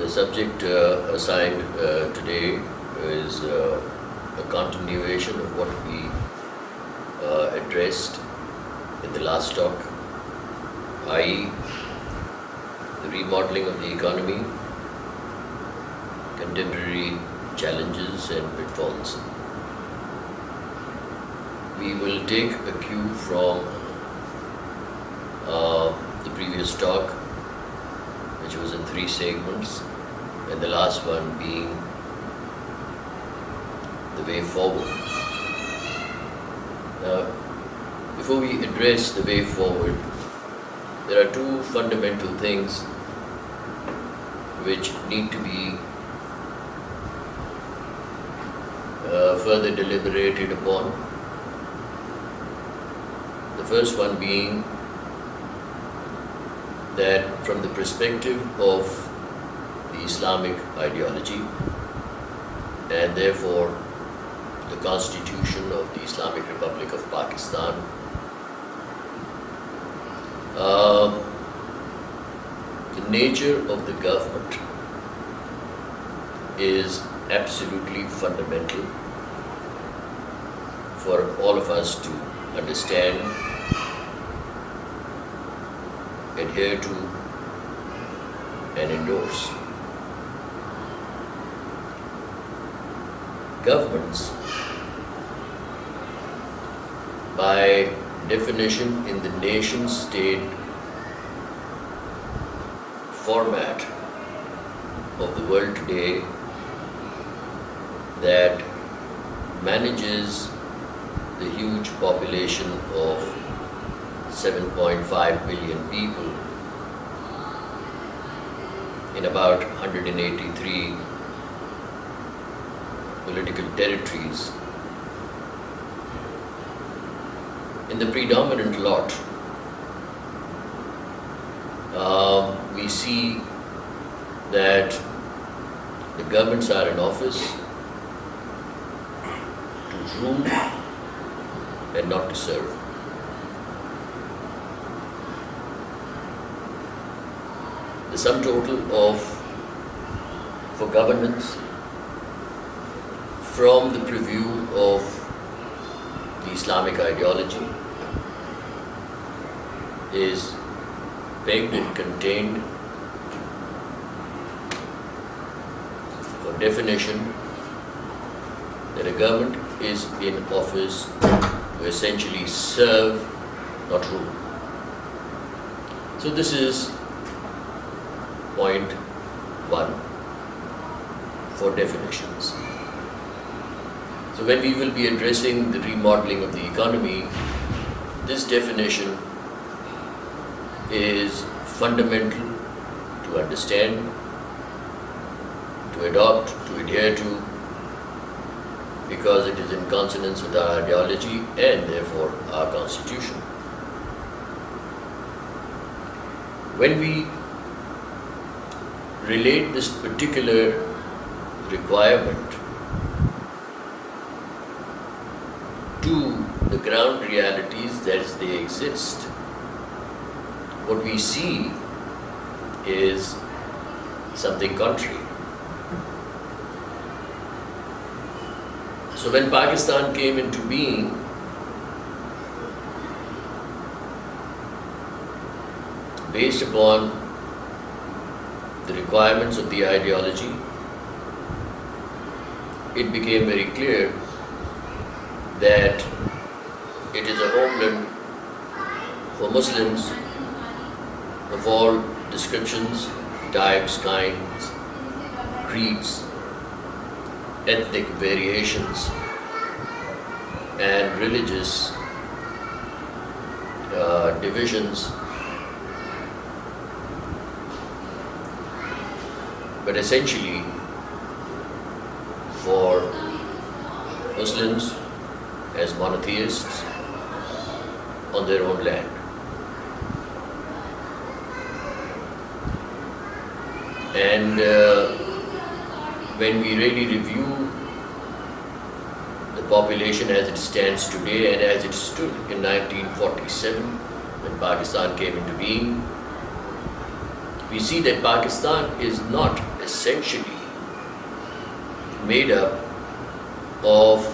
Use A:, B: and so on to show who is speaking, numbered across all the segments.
A: The subject assigned today is a continuation of what we addressed in the last talk, i.e. the remodeling of the economy, contemporary challenges and pitfalls. We will take a cue from the previous talk, which was in 3 segments, and the last one being the way forward. Now, before we address the way forward, there are 2 fundamental things which need to be further deliberated upon. The first one being that from the perspective of the Islamic ideology and therefore the Constitution of the Islamic Republic of Pakistan, the nature of the government is absolutely fundamental for all of us to understand, adhere to, and endorse. Governments, by definition in the nation-state format of the world today, that manages the huge population of 7.5 billion people in about 183 political territories. In the predominant lot, we see that the governments are in office to rule and not to serve. The sum total for governance from the preview of the Islamic ideology is pegged and contained for definition that a government is in office to essentially serve, not rule. So this is point 1 for definitions. So when we will be addressing the remodeling of the economy, this definition is fundamental to understand, to adopt, to adhere to, because it is in consonance with our ideology and therefore our constitution. When we relate this particular requirement to the ground realities as they exist, what we see is something contrary. So when Pakistan came into being, based upon the requirements of the ideology, it became very clear that it is a homeland for Muslims of all descriptions, types, kinds, creeds, ethnic variations, and religious divisions, but essentially for Muslims as monotheists on their own land. And when we really review the population as it stands today and as it stood in 1947 when Pakistan came into being, we see that Pakistan is not a essentially made up of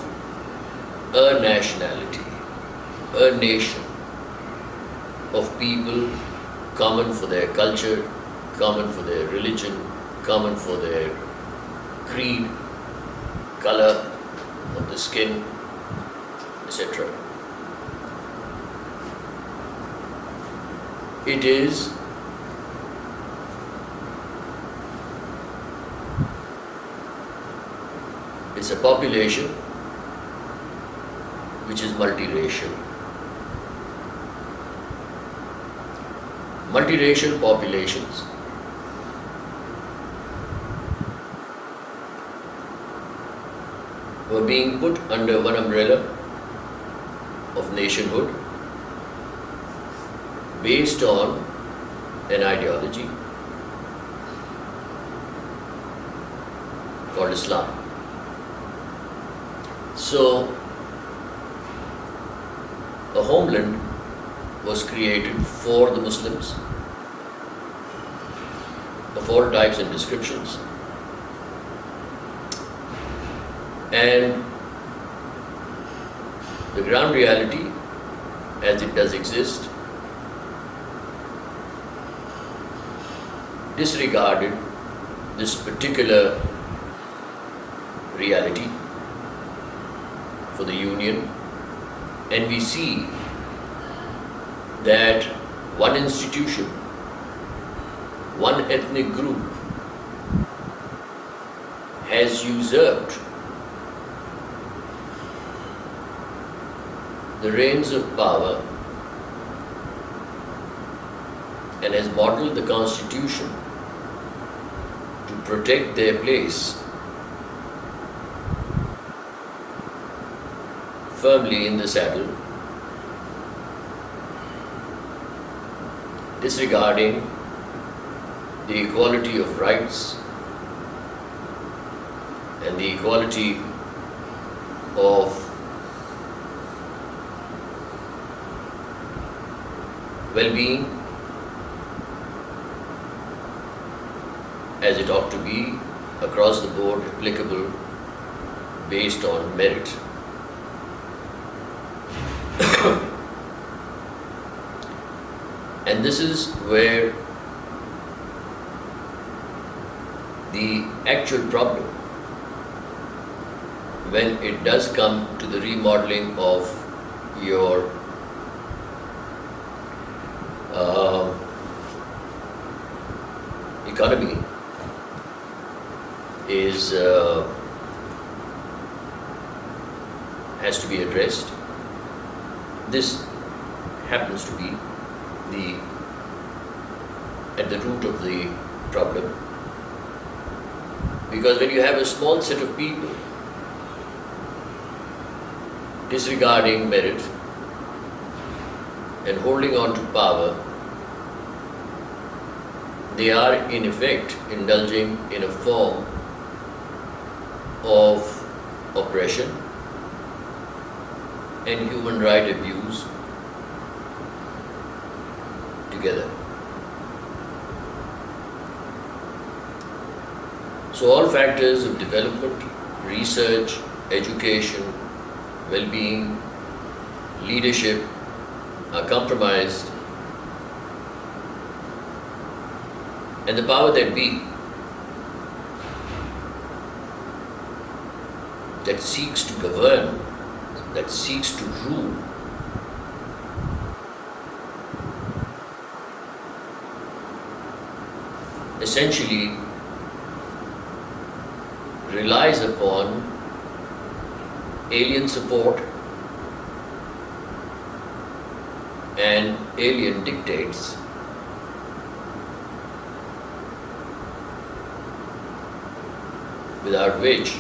A: a nationality, a nation of people common for their culture, common for their religion, common for their creed, color of the skin, etc. It is it's a population which is multiracial. Multiracial populations were being put under one umbrella of nationhood based on an ideology called Islam. So, a homeland was created for the Muslims of all types and descriptions, and the ground reality as it does exist disregarded this particular reality for the Union, and we see that one institution, one ethnic group has usurped the reins of power and has modeled the Constitution to protect their place firmly in the saddle, disregarding the equality of rights and the equality of well-being as it ought to be across the board applicable based on merit. And this is where the actual problem, when it does come to the remodeling of your economy, is has to be addressed. This happens to be at the root of the problem, because when you have a small set of people disregarding merit and holding on to power, they are in effect indulging in a form of oppression and human right abuse together. So all factors of development, research, education, well-being, leadership are compromised, and the power that be that seeks to govern, that seeks to rule, essentially relies upon alien support and alien dictates, without which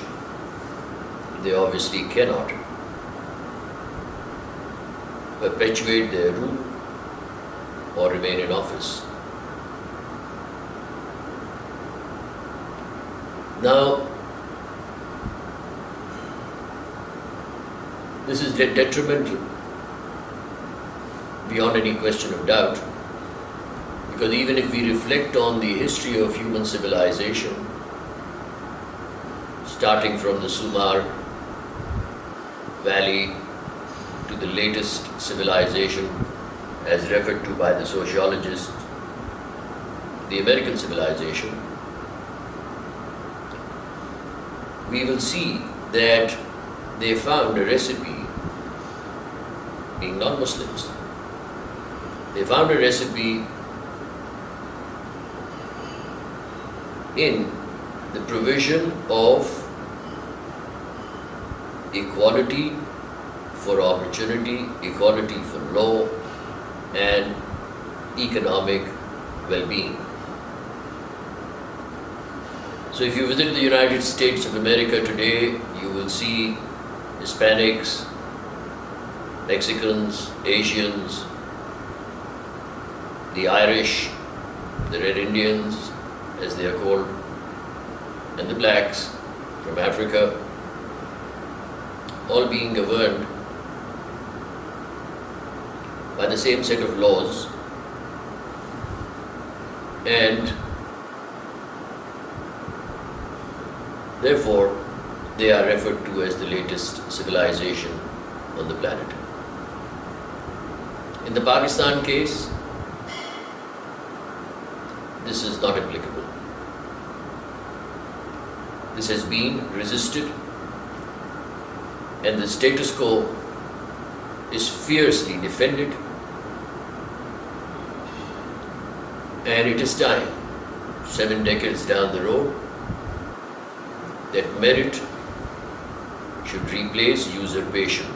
A: they obviously cannot perpetuate their rule or remain in office. Now, this is detrimental beyond any question of doubt, because even if we reflect on the history of human civilization, starting from the Sumar Valley to the latest civilization as referred to by the sociologists, the American civilization, we will see that they found a recipe, being non-Muslims, they found a recipe in the provision of equality for opportunity, equality for law, and economic well-being. So if you visit the United States of America today, you will see Hispanics, Mexicans, Asians, the Irish, the Red Indians, as they are called, and the blacks from Africa, all being governed by the same set of laws, and therefore they are referred to as the latest civilization on the planet. In the Pakistan case, this is not applicable. This has been resisted, and the status quo is fiercely defended, and it is time, 7 decades down the road, that merit should replace usurpation,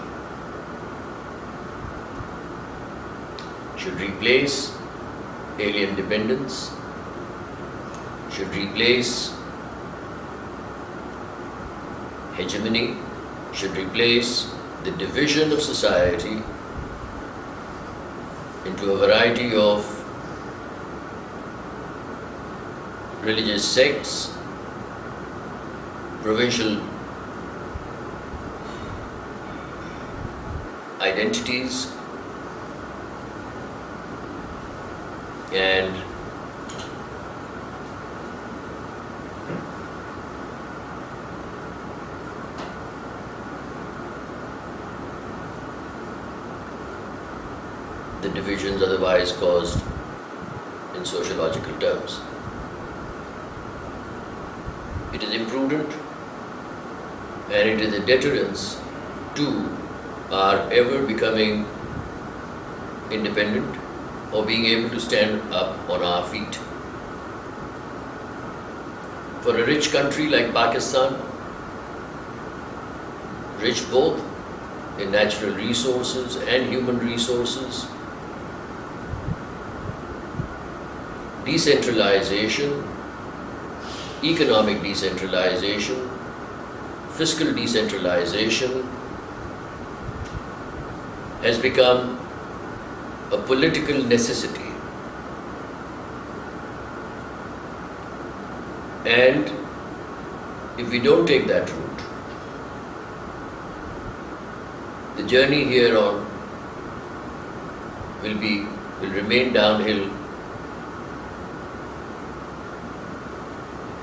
A: should replace alien dependence, should replace hegemony, should replace the division of society into a variety of religious sects, provincial identities, and the divisions otherwise caused in sociological terms. It is imprudent and it is a deterrence to our ever becoming independent or being able to stand up on our feet. For a rich country like Pakistan, rich both in natural resources and human resources, decentralization, economic decentralization, fiscal decentralization has become a political necessity. And if we don't take that route, the journey here on will remain downhill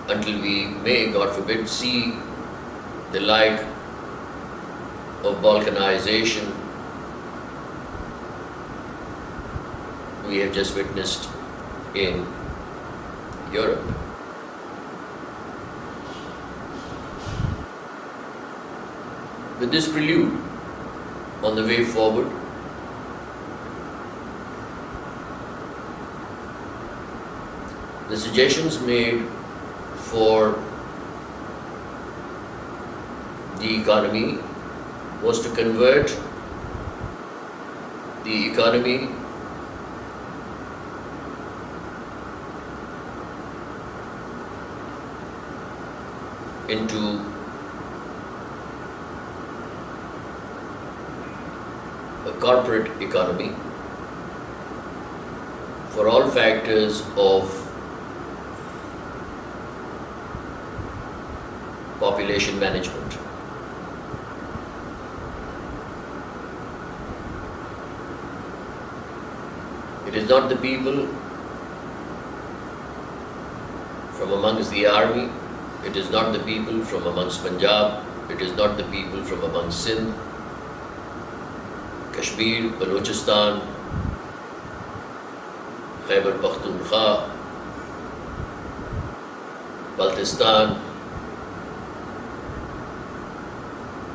A: until we may, God forbid, see the like of balkanization we have just witnessed in Europe. With this prelude on the way forward, the suggestions made for the economy was to convert the economy into a corporate economy for all factors of population management. It is not the people from amongst the army, It is not the people from amongst Punjab, it is not the people from amongst Sindh, Kashmir, Balochistan, Khyber Pakhtunkhwa, Baltistan,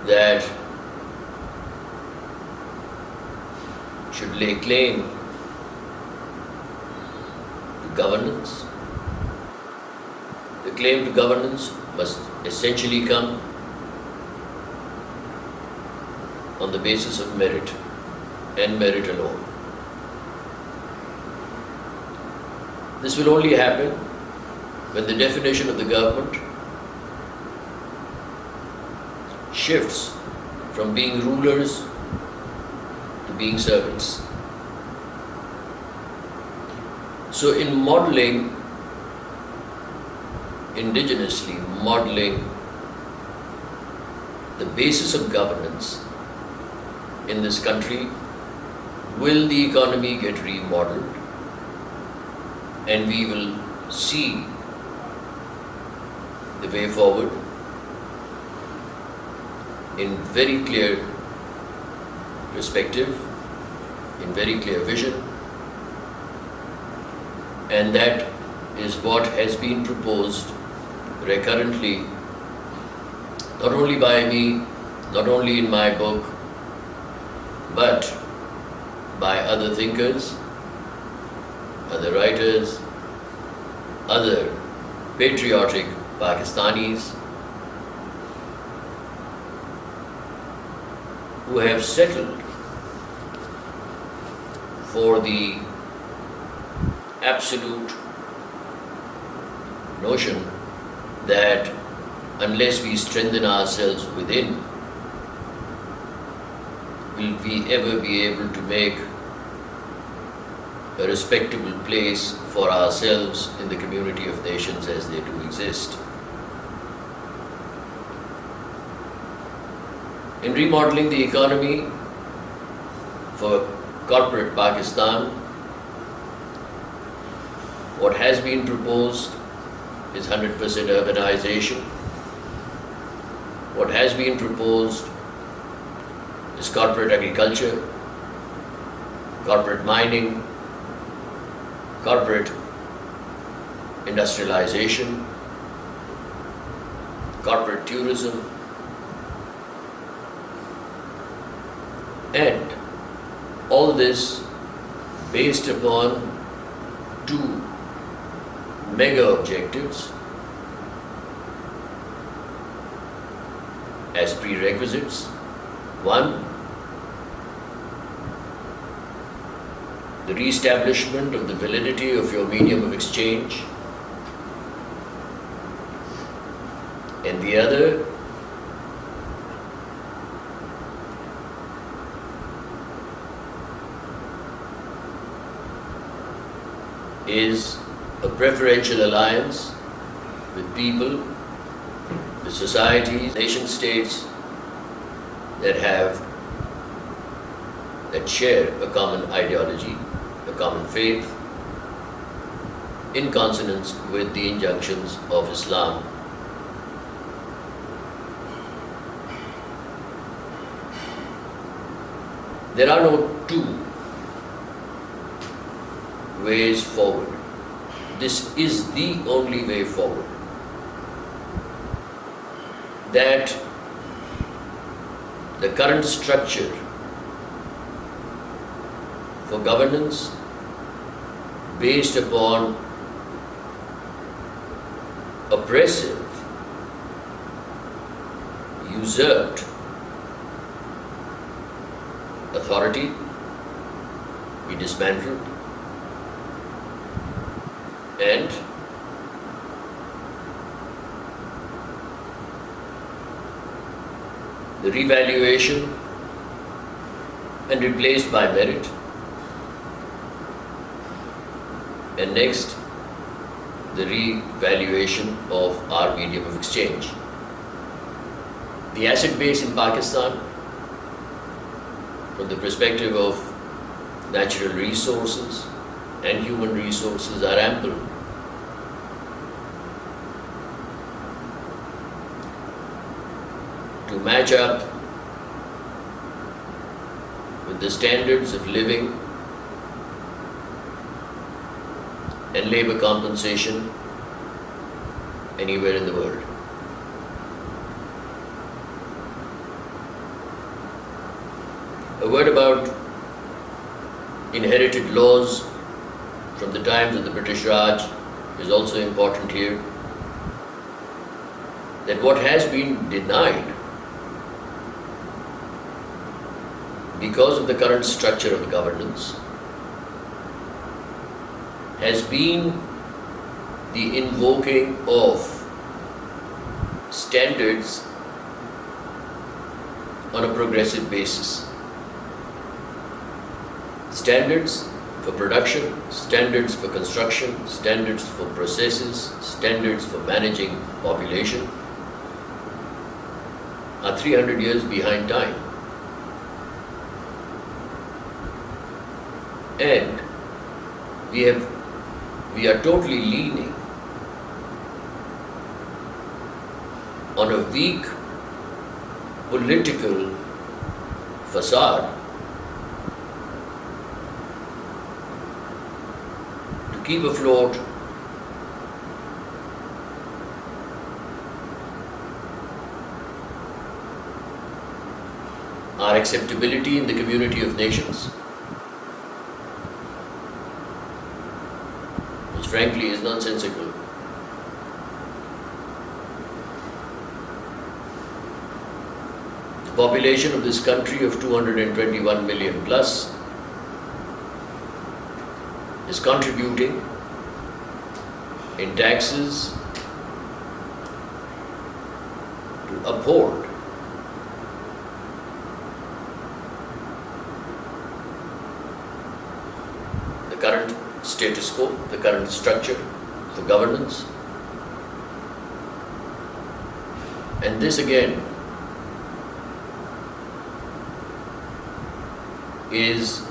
A: that should lay claim to governance. The claim to governance must essentially come on the basis of merit and merit alone. This will only happen when the definition of the government shifts from being rulers to being servants. So in modeling, indigenously modeling the basis of governance in this country, will the economy get remodeled, and we will see the way forward in very clear perspective, in very clear vision, and that is what has been proposed recurrently, not only by me, not only in my book, but by other thinkers, other writers, other patriotic Pakistanis who have settled for the absolute notion that unless we strengthen ourselves within, will we ever be able to make a respectable place for ourselves in the community of nations as they do exist. In remodeling the economy for corporate Pakistan, what has been proposed is 100% urbanization. What has been proposed is corporate agriculture, corporate mining, corporate industrialization, corporate tourism, and all this based upon two mega objectives as prerequisites. One, the re-establishment of the validity of your medium of exchange, and the other, is a preferential alliance with people, with societies, nation states that share a common ideology, a common faith, in consonance with the injunctions of Islam. There are no two ways forward. This is the only way forward. That the current structure for governance based upon oppressive, usurped authority be dismantled, and the revaluation and replaced by merit, and next the revaluation of our medium of exchange. The asset base in Pakistan, from the perspective of natural resources and human resources, are ample. to match up with the standards of living and labor compensation anywhere in the world. A word about inherited laws from the times of the British Raj is also important here. That what has been denied because of the current structure of governance has been the invoking of standards on a progressive basis. Standards for production, standards for construction, standards for processes, standards for managing population are 300 years behind time. And we are totally leaning on a weak political facade to keep afloat our acceptability in the community of nations, which frankly is nonsensical. The population of this country of 221 million plus is contributing in taxes to uphold the current status quo, the current structure for governance. And this again is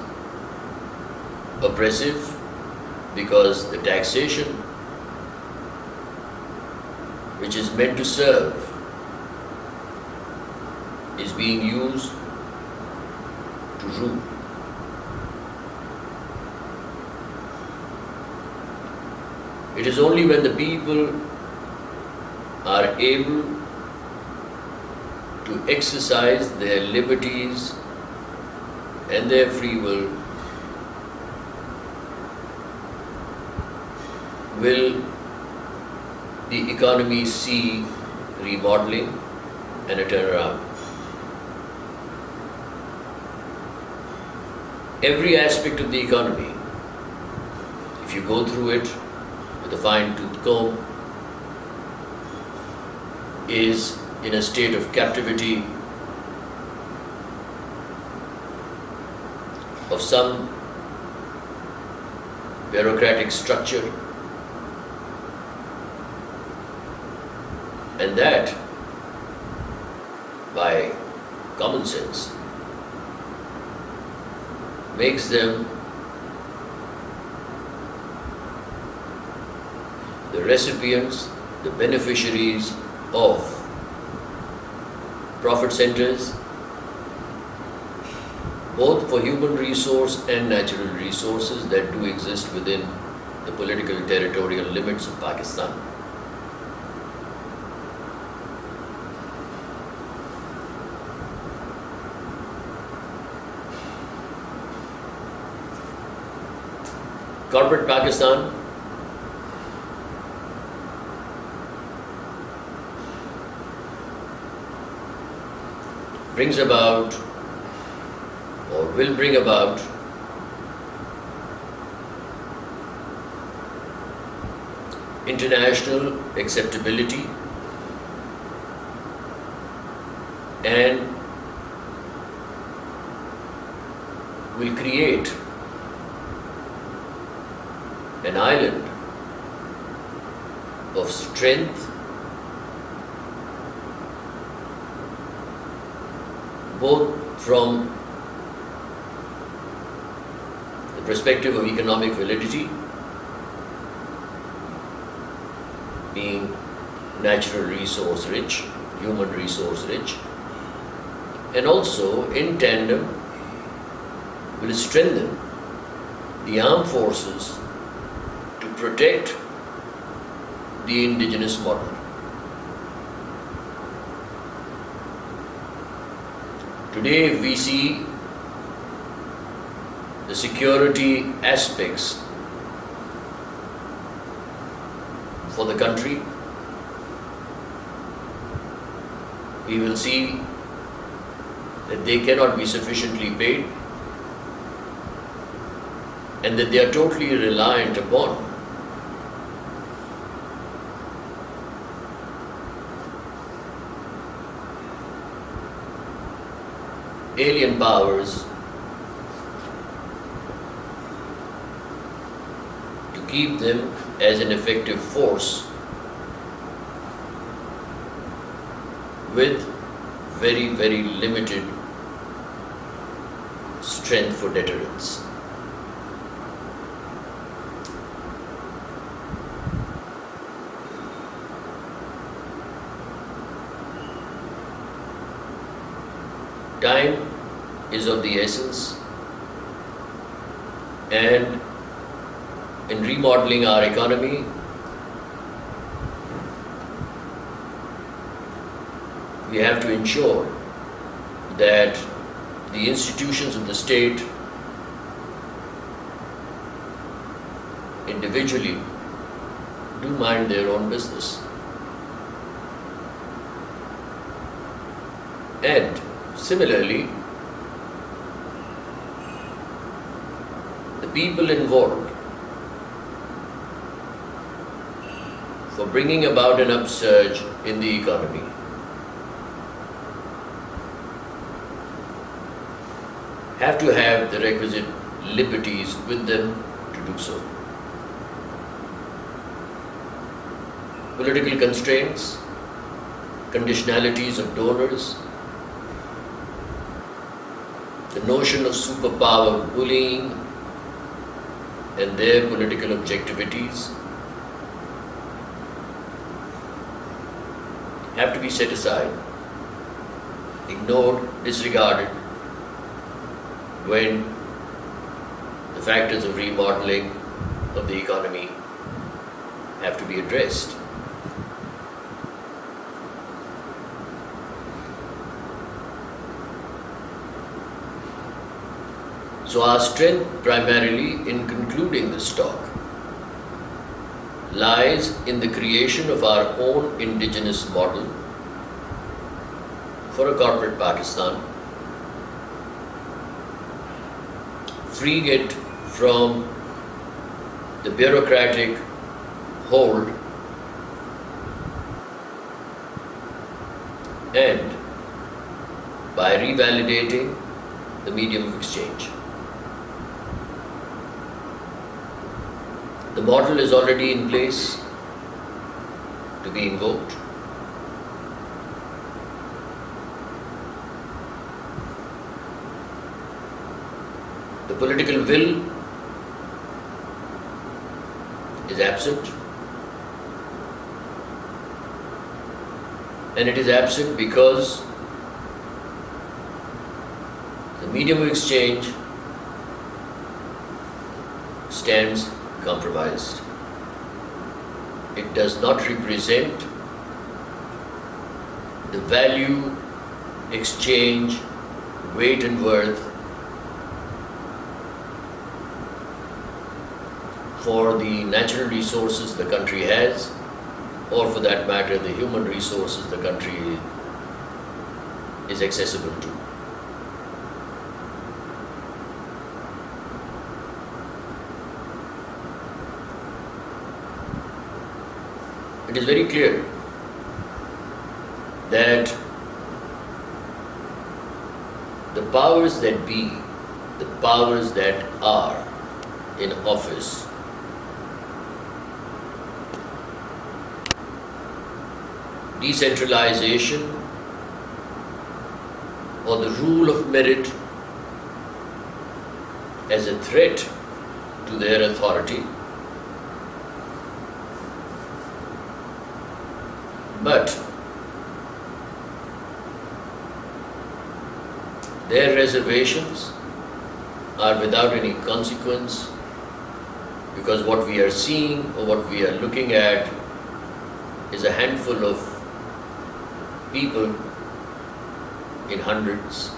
A: oppressive because the taxation which is meant to serve is being used to rule. It is only when the people are able to exercise their liberties and their free will the economy see remodeling and a turnaround. Every aspect of the economy, if you go through it with a fine-tooth comb, is in a state of captivity of some bureaucratic structure, and that, by common sense, makes them the recipients, the beneficiaries of profit centers, both for human resource and natural resources that do exist within the political territorial limits of Pakistan. Corporate Pakistan brings about or will bring about international acceptability and will create an island of strength both from the perspective of economic validity, being natural resource rich, human resource rich, and also in tandem will strengthen the armed forces to protect the indigenous model. Today, if we see the security aspects for the country, we will see that they cannot be sufficiently paid and that they are totally reliant upon alien powers to keep them as an effective force with very, very limited strength for deterrence. Time is of the essence, and in remodeling our economy, we have to ensure that the institutions of the state individually do mind their own business. And similarly, the people involved for bringing about an upsurge in the economy have to have the requisite liberties with them to do so. Political constraints, conditionalities of donors, the notion of superpower bullying and their political objectivities have to be set aside, ignored, disregarded when the factors of remodeling of the economy have to be addressed. So our strength primarily in concluding this talk lies in the creation of our own indigenous model for a corporate Pakistan, freeing it from the bureaucratic hold and by revalidating the medium of exchange. The model is already in place to be invoked. The political will is absent, and it is absent because the medium of exchange stands compromised. It does not represent the value, exchange, weight and worth for the natural resources the country has, or for that matter, the human resources the country is accessible to. It is very clear that the powers that be, the powers that are in office, decentralization or the rule of merit as a threat to their authority, but Their reservations are without any consequence, because what we are seeing or what we are looking at is a handful of people in hundreds,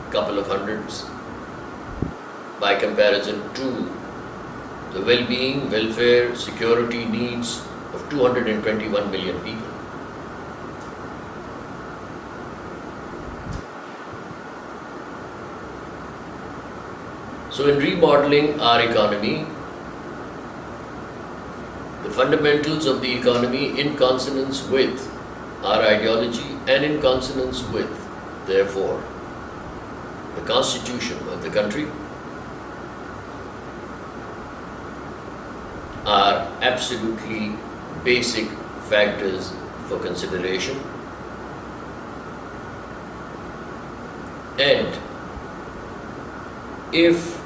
A: couple of hundreds, by comparison to the well-being, welfare, security needs of 221 million people. So in remodeling our economy, the fundamentals of the economy in consonance with our ideology and in consonance with, therefore, the constitution of the country are absolutely basic factors for consideration. And if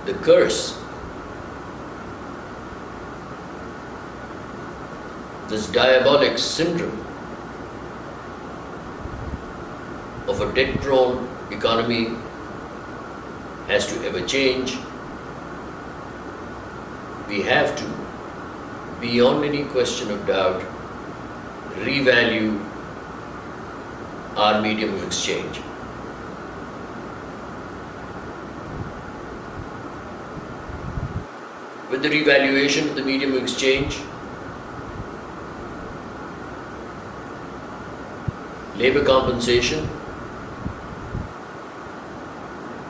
A: the curse, this diabolic syndrome of a debt-prone economy has to ever change, we have to, beyond any question of doubt, revalue our medium of exchange. With the revaluation of the medium of exchange, labor compensation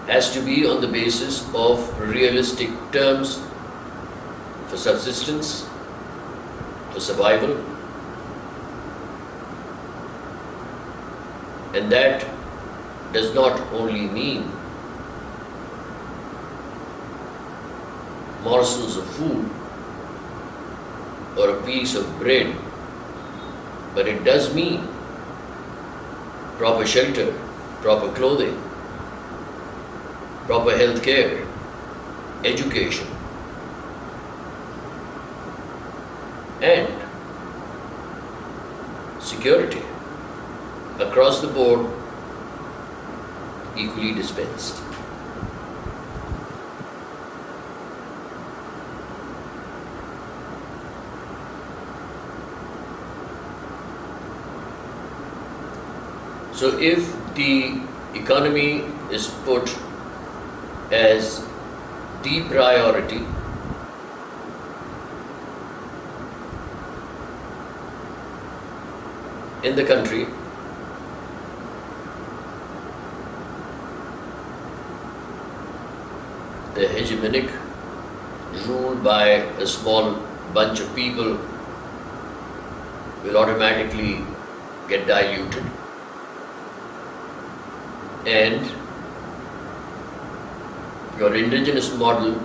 A: has to be on the basis of realistic terms for subsistence, for survival, and that does not only mean morsels of food or a piece of bread, but it does mean proper shelter, proper clothing, proper health care, education, and security across the board, equally dispensed. So if the economy is put as the priority, in the country, the hegemonic rule by a small bunch of people will automatically get diluted, and your indigenous model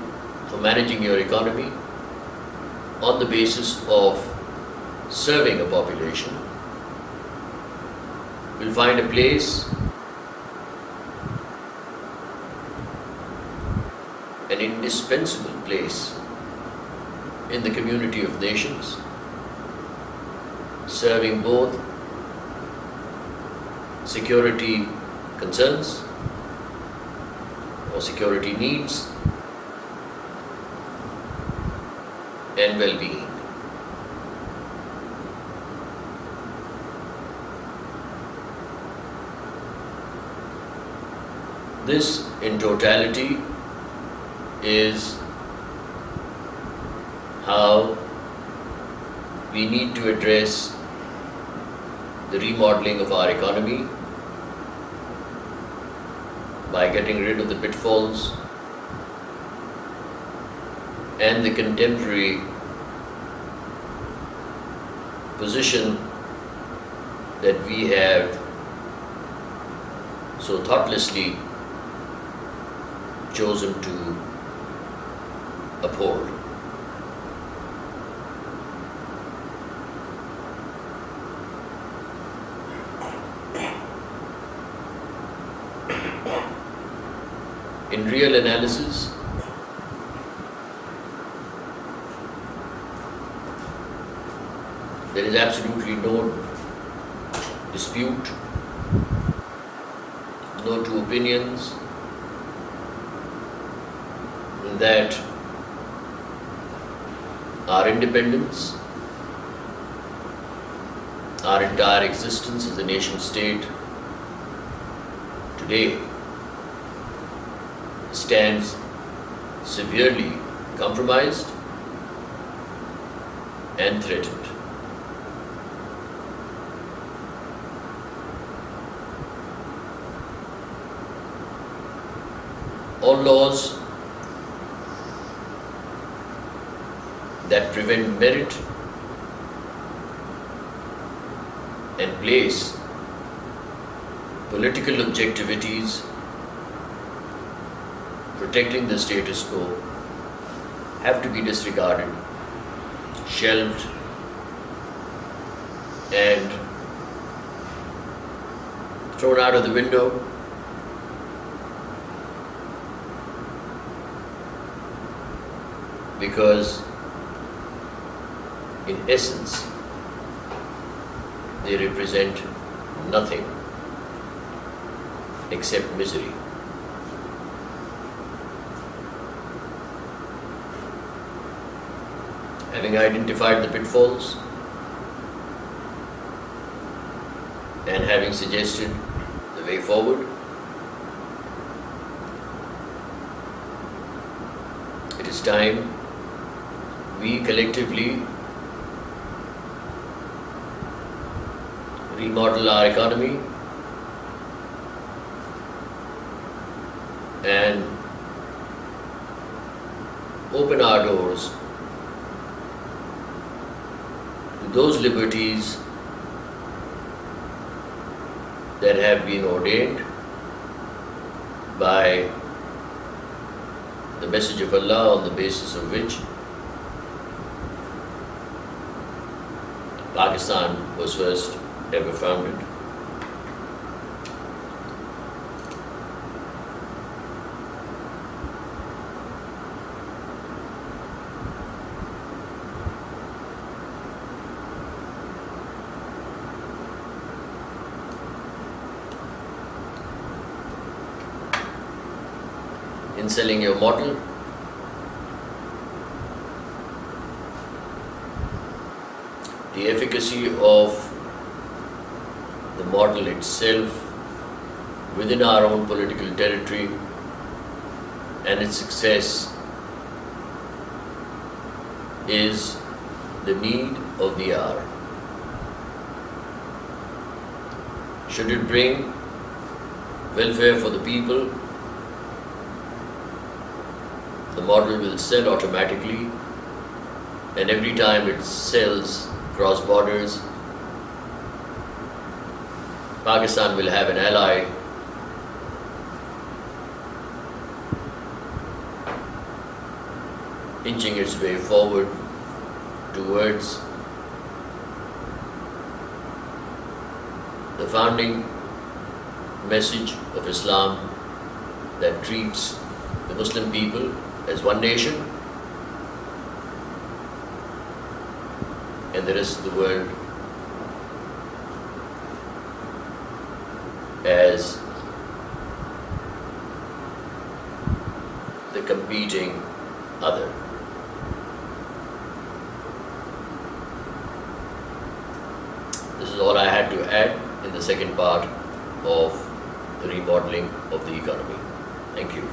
A: for managing your economy on the basis of serving a population will find a place, an indispensable place in the community of nations, serving both security concerns or security needs and well-being. This in totality is how we need to address the remodeling of our economy by getting rid of the pitfalls and the contemporary position that we have so thoughtlessly chosen to uphold. In real analysis, there is absolutely no dispute no two opinions that our independence, our entire existence as a nation state today stands severely compromised and threatened. All laws that prevent merit and place political objectivities protecting the status quo have to be disregarded, shelved, and thrown out of the window. Because in essence, they represent nothing except misery. Having identified the pitfalls and having suggested the way forward, it is time we collectively remodel our economy and open our doors to those liberties that have been ordained by the message of Allah, on the basis of which Pakistan was first ever founded. In selling your model, the efficacy of the model itself within our own political territory and its success is the need of the hour. Should it bring welfare for the people, the model will sell automatically, and every time it sells cross borders, Pakistan will have an ally inching its way forward towards the founding message of Islam that treats the Muslim people as one nation and the rest of the world as the competing other. This is all I had to add in the second part of the remodeling of the economy. Thank you.